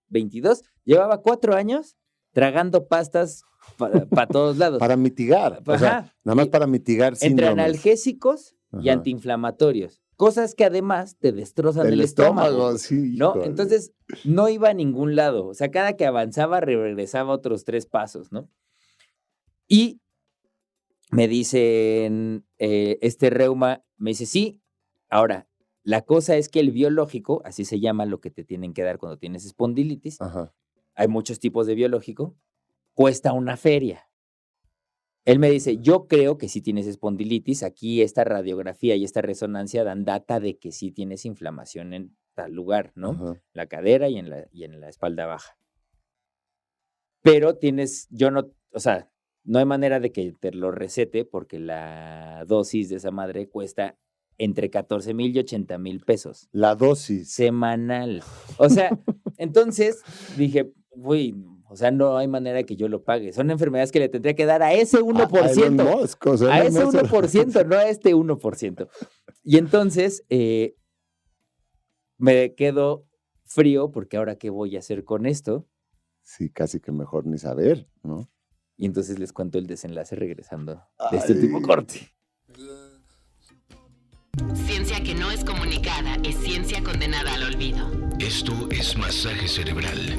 22, llevaba 4 años tragando pastas para todos lados. Para mitigar, o sea, nada más para mitigar síndromes. Entre analgésicos y antiinflamatorios. Cosas que además te destrozan el estómago, sí, ¿no? Entonces, no iba a ningún lado. O sea, cada que avanzaba, regresaba otros 3 pasos, ¿no? Y me dicen, este reuma, me dice, sí. Ahora, la cosa es que el biológico, así se llama lo que te tienen que dar cuando tienes espondilitis, hay muchos tipos de biológico, cuesta una feria. Él me dice, yo creo que sí tienes espondilitis, aquí esta radiografía y esta resonancia dan data de que sí tienes inflamación en tal lugar, ¿no? La cadera y en la espalda baja. Pero no hay manera de que te lo recete porque la dosis de esa madre cuesta entre 14,000 y 80,000 pesos. La dosis. Semanal. O sea, entonces dije, uy, O sea, no hay manera que yo lo pague. Son enfermedades que le tendría que dar a ese 1%. A Elon Musk, o sea, a Elon ese Musk. 1%, no a este 1%. Y entonces me quedo frío porque ahora ¿qué voy a hacer con esto? Sí, casi que mejor ni saber, ¿no? Y entonces les cuento el desenlace regresando de este último corte. Ciencia que no es comunicada es ciencia condenada al olvido. Esto es Masaje Cerebral.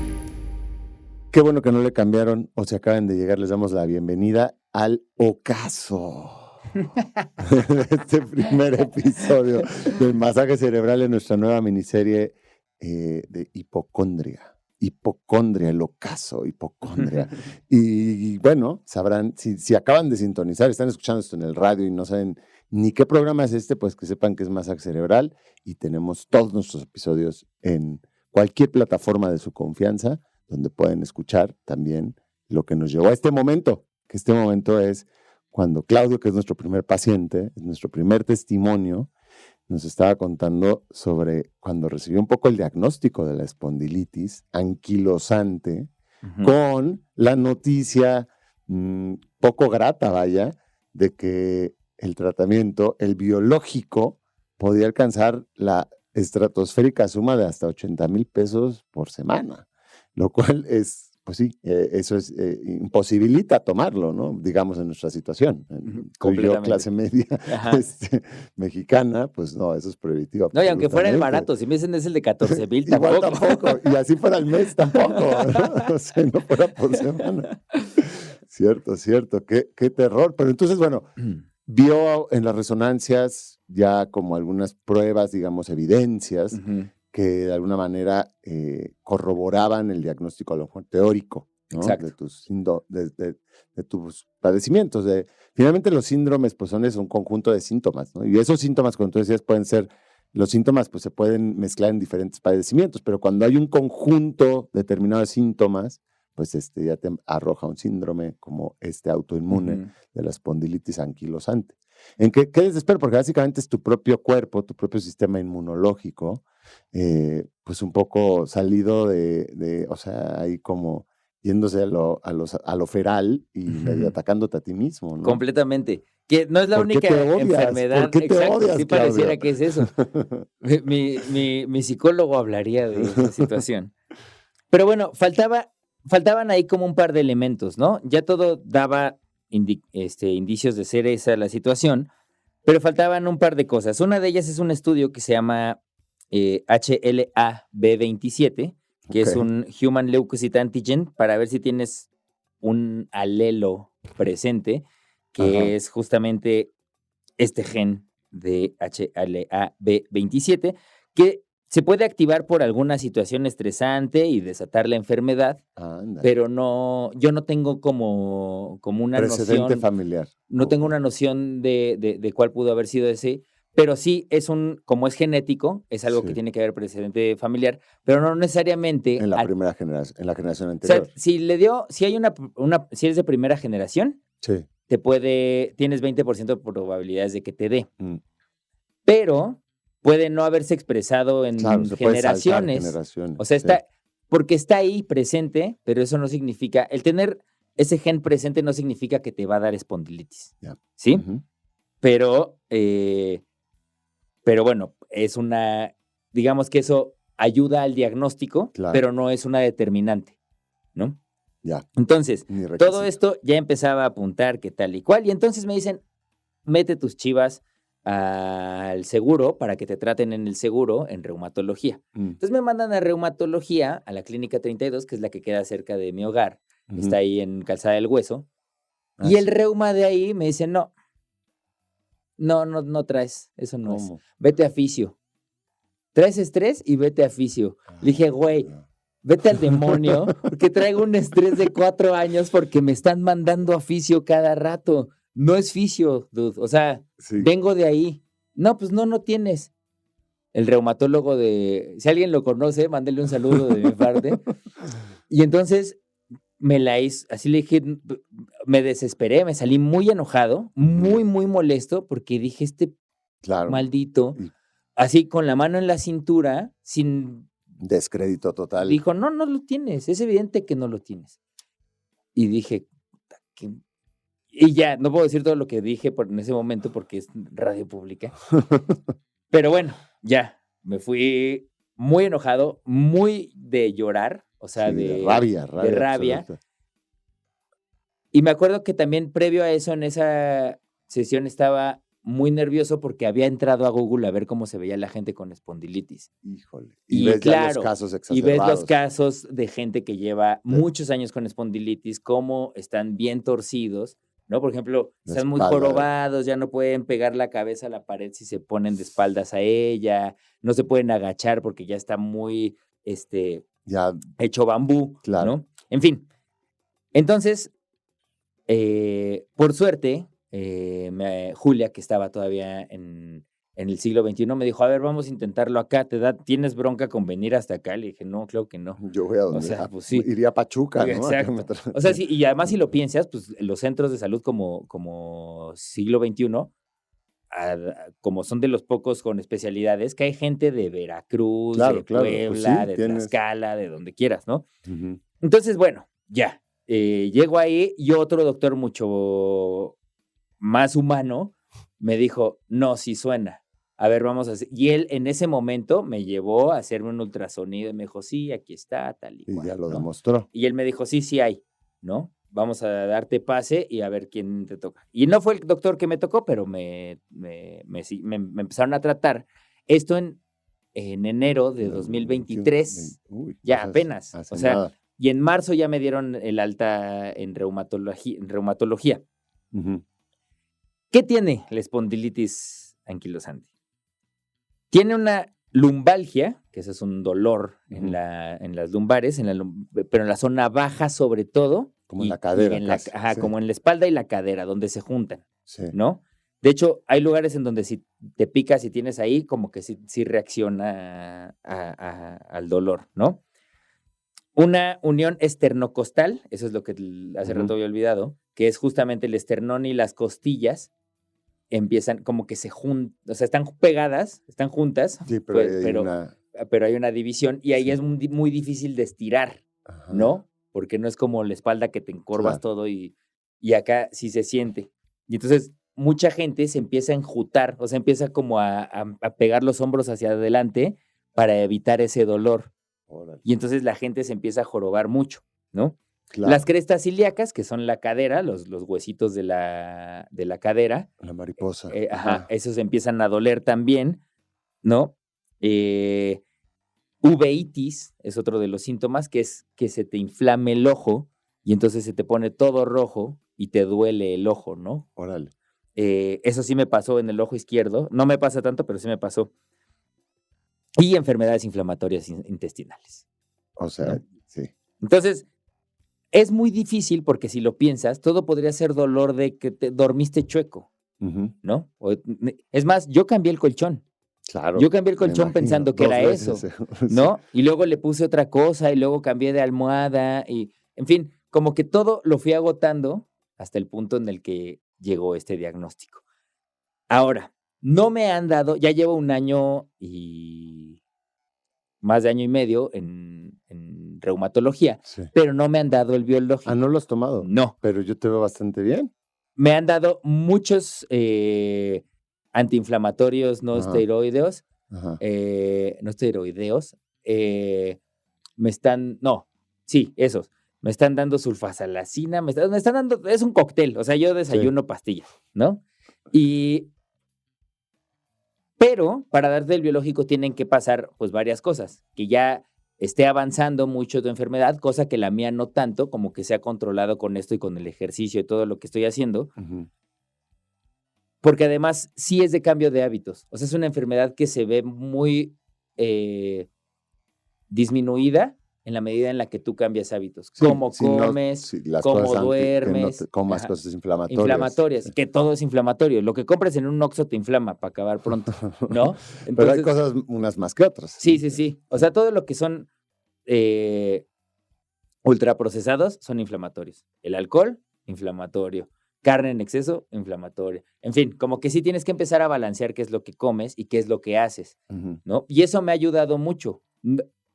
Qué bueno que no le cambiaron o se acaban de llegar. Les damos la bienvenida al ocaso. Este primer episodio del Masaje Cerebral en nuestra nueva miniserie de hipocondria. Hipocondria, el ocaso, hipocondria. Y bueno, sabrán, si acaban de sintonizar, están escuchando esto en el radio y no saben ni qué programa es este, pues que sepan que es Masaje Cerebral y tenemos todos nuestros episodios en cualquier plataforma de su confianza, donde pueden escuchar también lo que nos llevó a este momento, que este momento es cuando Claudio, que es nuestro primer paciente, es nuestro primer testimonio, nos estaba contando sobre cuando recibió un poco el diagnóstico de la espondilitis anquilosante, con la noticia poco grata, vaya, de que el tratamiento, el biológico, podía alcanzar la estratosférica suma de hasta 80,000 pesos por semana. Lo cual es, pues sí, eso es, imposibilita tomarlo, ¿no? Digamos, en nuestra situación. Yo, clase media mexicana, pues no, eso es prohibitivo. No, y aunque fuera el barato, si me dicen es el de 14,000, tampoco. Igual tampoco, y así fuera el mes, tampoco, ¿no? O sea, no fuera por semana. Cierto, qué terror. Pero entonces, bueno, vio en las resonancias ya como algunas pruebas, digamos, evidencias, que de alguna manera corroboraban el diagnóstico a lo mejor teórico, ¿no? De tus padecimientos. Finalmente los síndromes pues son un conjunto de síntomas, ¿no? Y esos síntomas, como tú decías, pueden ser, los síntomas pues se pueden mezclar en diferentes padecimientos, pero cuando hay un conjunto determinado de síntomas, pues ya te arroja un síndrome como autoinmune de la espondilitis anquilosante. ¿En qué desespero? Porque básicamente es tu propio cuerpo, tu propio sistema inmunológico, pues un poco salido o sea, ahí como yéndose a lo feral y medio atacándote a ti mismo, ¿no? Completamente. Que no es la única enfermedad. ¿Por qué te odias, sí pareciera que es eso. Mi psicólogo hablaría de esa situación. Pero bueno, faltaban ahí como un par de elementos, ¿no? Ya todo daba indicios de ser esa la situación, pero faltaban un par de cosas. Una de ellas es un estudio que se llama HLA-B27, que es un Human Leukocyte Antigen, para ver si tienes un alelo presente, que es justamente este gen de HLA-B27, que se puede activar por alguna situación estresante y desatar la enfermedad, pero yo no tengo como una precedente noción familiar. No tengo una noción de cuál pudo haber sido ese, pero sí como es genético, es algo que tiene que haber precedente familiar, pero no necesariamente en la primera generación, en la generación anterior. O sea, si si eres de primera generación, tienes 20% de probabilidades de que te dé. Pero puede no haberse expresado en generaciones. O sea, porque está ahí presente, pero eso no significa, el tener ese gen presente no significa que te va a dar espondilitis. ¿Sí? Pero bueno, digamos que eso ayuda al diagnóstico, pero no es una determinante, ¿no? Entonces, todo esto ya empezaba a apuntar que tal y cual, y entonces me dicen, mete tus chivas al seguro para que te traten en el seguro en reumatología. Entonces me mandan a reumatología, a la clínica 32, que es la que queda cerca de mi hogar, está ahí en Calzada del Hueso, y el reuma de ahí me dice, no traes, eso no es. Vete a fisio. Traes estrés y vete a fisio. Le dije, güey, vete al demonio, porque traigo un estrés de 4 años porque me están mandando a fisio cada rato. No es fisio, dude. O sea, vengo de ahí. No, pues no tienes. El reumatólogo si alguien lo conoce, mándele un saludo de mi parte. Y entonces me la hizo, así le dije, me desesperé, me salí muy enojado, muy, muy molesto, porque dije, maldito, así con la mano en la cintura, sin Descrédito total. Dijo, no lo tienes, es evidente que no lo tienes. Y dije, ¿qué? Y ya, no puedo decir todo lo que dije en ese momento porque es radio pública. Pero bueno, ya, me fui muy enojado, muy de llorar, o sea, Sí, de rabia. rabia. Y me acuerdo que también previo a eso, en esa sesión estaba muy nervioso porque había entrado a Google a ver cómo se veía la gente con espondilitis. Híjole. Y ves ya claro, los casos y exacerbados. ves los casos de gente que lleva muchos años con espondilitis, cómo están bien torcidos, ¿no? Por ejemplo, La están muy espalda. jorobados, ya no pueden pegar la cabeza a la pared si se ponen de espaldas a ella, no se pueden agachar porque ya está muy, Ya, hecho bambú, Claro. ¿no? En fin, entonces, por suerte, Julia, que estaba todavía en el siglo XXI, me dijo, a ver, vamos a intentarlo acá, ¿tienes bronca con venir hasta acá? Le dije, no, claro que no. yo voy a donde. O sea, pues sí. Iría a Pachuca, ¿no? Exacto. O sea, sí, y además si lo piensas, pues los centros de salud como siglo XXI, como son de los pocos con especialidades, que hay gente de Veracruz, Claro, de claro, Puebla, pues sí, de tienes- Tlaxcala, de donde quieras, ¿no? Ujú. Entonces, bueno, ya. Llego ahí y otro doctor mucho más humano me dijo, no, sí suena. A ver, vamos a hacer. Y él en ese momento me llevó a hacerme un ultrasonido y me dijo, sí, aquí está, tal y Y cual. ya lo ¿no? demostró. Y él me dijo, sí hay, ¿no? Vamos a darte pase y a ver quién te toca. Y no fue el doctor que me tocó, pero me empezaron a tratar. Esto en enero de 2023, Uy, ya pues apenas. hace O sea, nada. y en marzo ya me dieron el alta en reumatología. Ujú. ¿Qué tiene la espondilitis anquilosante? Tiene una lumbalgia, que eso es un dolor Ujú. en las lumbares, pero en la zona baja sobre todo. Como en la cadera, casi, sí. Como en la espalda y la cadera, donde se juntan, Sí. ¿no? De hecho, hay lugares en donde si te picas y tienes ahí, como que sí reacciona al dolor, ¿no? Una unión esternocostal, eso es lo que hace rato había olvidado, que es justamente el esternón y las costillas empiezan como que se juntan, o sea, están pegadas, están juntas, Sí, pero pero hay una división y ahí Sí. es muy difícil de estirar, Ajá. ¿no? Porque no es como la espalda que te encorvas Claro. todo y acá sí se siente. Y entonces mucha gente se empieza a enjutar, o sea, empieza como a pegar los hombros hacia adelante para evitar ese dolor. Órale. Y entonces la gente se empieza a jorobar mucho, ¿no? Claro. Las crestas ilíacas, que son la cadera, los huesitos de la cadera, La mariposa. ajá, esos empiezan a doler también, ¿no? Uveitis es otro de los síntomas, que es que se te inflame el ojo y entonces se te pone todo rojo y te duele el ojo, ¿no? Órale. Eso sí me pasó en el ojo izquierdo. No me pasa tanto, pero sí me pasó. Y enfermedades inflamatorias intestinales. O sea, ¿no? sí. Entonces, es muy difícil porque si lo piensas, todo podría ser dolor de que te dormiste chueco, Ujú. ¿no? Es más, yo cambié el colchón. Claro. Yo cambié el me colchón imagino, pensando que 2 era veces, eso, sí. ¿no? Y luego le puse otra cosa y luego cambié de almohada y, en fin, como que todo lo fui agotando hasta el punto en el que llegó este diagnóstico. Ahora, no me han dado, ya llevo 1 año y más de año y medio en reumatología, Sí. pero no me han dado el biológico. Ah, ¿no lo has tomado? No. Pero yo te veo bastante bien. Me han dado muchos antiinflamatorios no Ajá. esteroideos. Ajá. No esteroideos. Esos. Me están dando sulfasalacina, me están dando, es un cóctel, o sea, yo desayuno pastillas, ¿no? Pero para darte el biológico tienen que pasar pues varias cosas, que ya esté avanzando mucho tu enfermedad, cosa que la mía no tanto, como que se ha controlado con esto y con el ejercicio y todo lo que estoy haciendo, Ujú. porque además sí es de cambio de hábitos, o sea, es una enfermedad que se ve muy disminuida en la medida en la que tú cambias hábitos, Sí, cómo si no- comes, si las cómo cosas que no duermes, te comas ajá, cosas inflamatorias. inflamatorias, Sí. que todo es inflamatorio. Lo que compres en un Oxxo te inflama para acabar pronto, ¿no? Pero hay cosas unas más que otras. Sí. O sea, todo lo que son ultraprocesados son inflamatorios. El alcohol, inflamatorio. Carne en exceso, inflamatorio. En fin, como que sí tienes que empezar a balancear qué es lo que comes y qué es lo que haces, Ujú. ¿no? Y eso me ha ayudado mucho.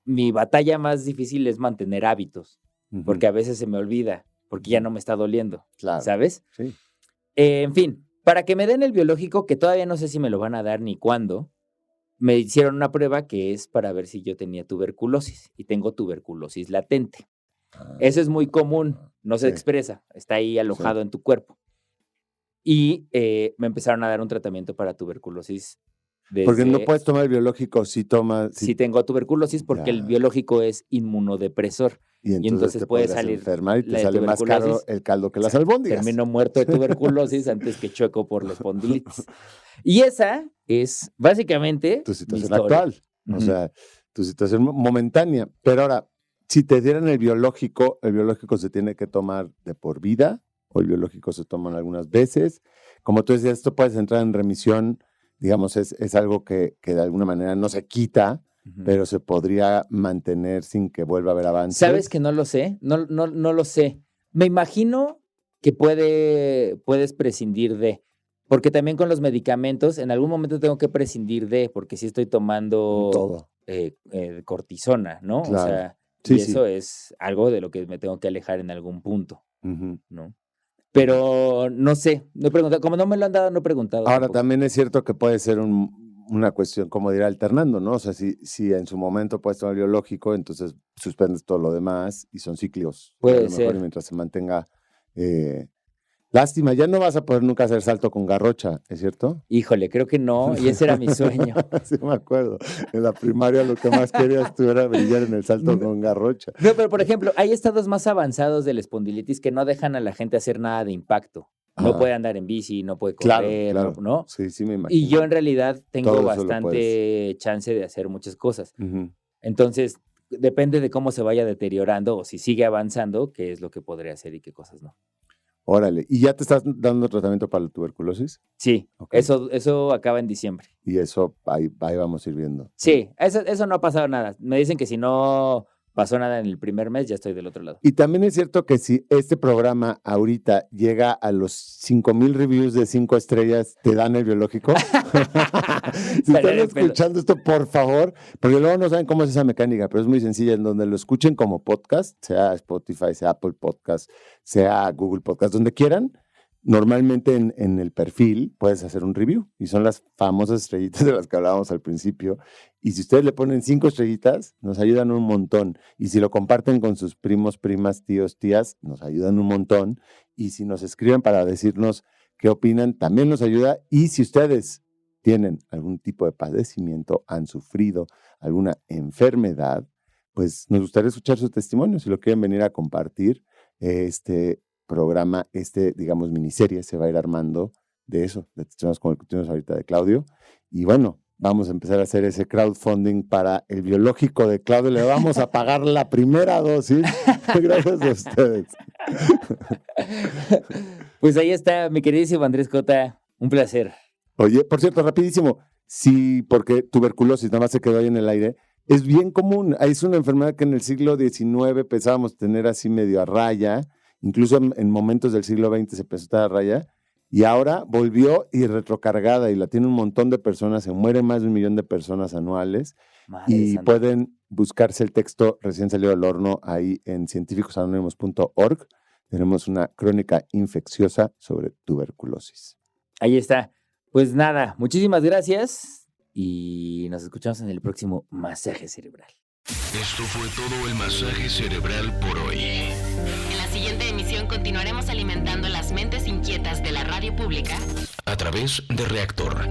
mi batalla más difícil es mantener hábitos, Ujú. porque a veces se me olvida, porque ya no me está doliendo, Claro. ¿sabes? Sí. En fin, para que me den el biológico, que todavía no sé si me lo van a dar ni cuándo, me hicieron una prueba que es para ver si yo tenía tuberculosis y tengo tuberculosis latente. Eso es muy común, no se Sí. expresa, está ahí alojado en tu cuerpo. Y me empezaron a dar un tratamiento para tuberculosis. Porque no puedes tomar el biológico si tomas... Si tengo tuberculosis, porque el Ya. biológico es inmunodepresor. Y entonces te puede podrías salir enfermar y te la de sale más caro tuberculosis. el caldo que las Exacto. albóndigas. Termino muerto de tuberculosis antes que chueco por la espondilitis. Y esa es básicamente Tu mi situación historia. actual. O Ujú. sea, tu situación momentánea. Pero ahora, si te dieran el biológico se tiene que tomar de por vida o el biológico se toman algunas veces. Como tú decías, esto puedes entrar en remisión, digamos, es algo que de alguna manera no se quita, Ujú. pero se podría mantener sin que vuelva a haber avances. ¿Sabes que no lo sé? No lo sé. Me imagino que puedes prescindir de, porque también con los medicamentos, en algún momento tengo que prescindir de, porque sí estoy tomando Todo. cortisona, ¿no? Claro. O sea, Sí, y sí. eso es algo de lo que me tengo que alejar en algún punto, Ujú. ¿no? Pero no sé, no he preguntado. Como no me lo han dado, no he preguntado. Ahora, tampoco. también es cierto que puede ser una cuestión, como dirá, alternando, ¿no? O sea, si en su momento puedes tomar biológico, entonces suspendes todo lo demás y son ciclos. Puede A lo mejor, ser. y mientras se mantenga... lástima, ya no vas a poder nunca hacer salto con garrocha, ¿es cierto? Híjole, creo que no, y ese era mi sueño. Sí, me acuerdo. En la primaria lo que más querías tú era brillar en el salto con garrocha. No, pero por ejemplo, hay estados más avanzados de la espondilitis que no dejan a la gente hacer nada de impacto. No Ajá. puede andar en bici, no puede Claro, correr, claro. ¿no? Sí, sí me imagino. Y yo en realidad tengo Todo eso lo bastante chance de hacer muchas cosas. Ujú. Entonces, depende de cómo se vaya deteriorando o si sigue avanzando, qué es lo que podré hacer y qué cosas no. Órale. ¿Y ya te estás dando tratamiento para la tuberculosis? Sí, Ok. eso acaba en diciembre. Y eso, ahí vamos a ir viendo. Sí, eso no ha pasado nada. Me dicen que si no pasó nada en el primer mes, ya estoy del otro lado. Y también es cierto que si este programa ahorita llega a los 5,000 reviews de 5 estrellas, ¿te dan el biológico? Si Estaría están de pelos. escuchando esto, por favor, porque luego no saben cómo es esa mecánica, pero es muy sencilla. En donde lo escuchen como podcast, sea Spotify, sea Apple Podcast, sea Google Podcast, donde quieran, normalmente en el perfil puedes hacer un review. Y son las famosas estrellitas de las que hablábamos al principio. Y si ustedes le ponen 5 estrellitas, nos ayudan un montón. Y si lo comparten con sus primos, primas, tíos, tías, nos ayudan un montón. Y si nos escriben para decirnos qué opinan, también nos ayuda. Y si ustedes tienen algún tipo de padecimiento, han sufrido alguna enfermedad, pues nos gustaría escuchar su testimonio. Si lo quieren venir a compartir, este programa, digamos, miniserie se va a ir armando de eso, de temas como el que tuvimos ahorita de Claudio. Y bueno, vamos a empezar a hacer ese crowdfunding para el biológico de Claudio. Le vamos a pagar la primera dosis. Gracias a ustedes. Pues ahí está, mi queridísimo Andrés Cota. Un placer. Oye, por cierto, rapidísimo, sí, porque tuberculosis nada más se quedó ahí en el aire, es bien común. Es una enfermedad que en el siglo XIX pensábamos tener así medio a raya, incluso en momentos del siglo XX se empezó a estar a raya, y ahora volvió y retrocargada, y la tiene un montón de personas, se mueren más de 1 millón de personas anuales, Madre y santa. pueden buscarse el texto recién salido del horno ahí en científicosanónimos.org. Tenemos una crónica infecciosa sobre tuberculosis. Ahí está. Pues nada, muchísimas gracias y nos escuchamos en el próximo Masaje Cerebral. Esto fue todo el masaje cerebral por hoy. En la siguiente emisión continuaremos alimentando las mentes inquietas de la radio pública A través de Reactor.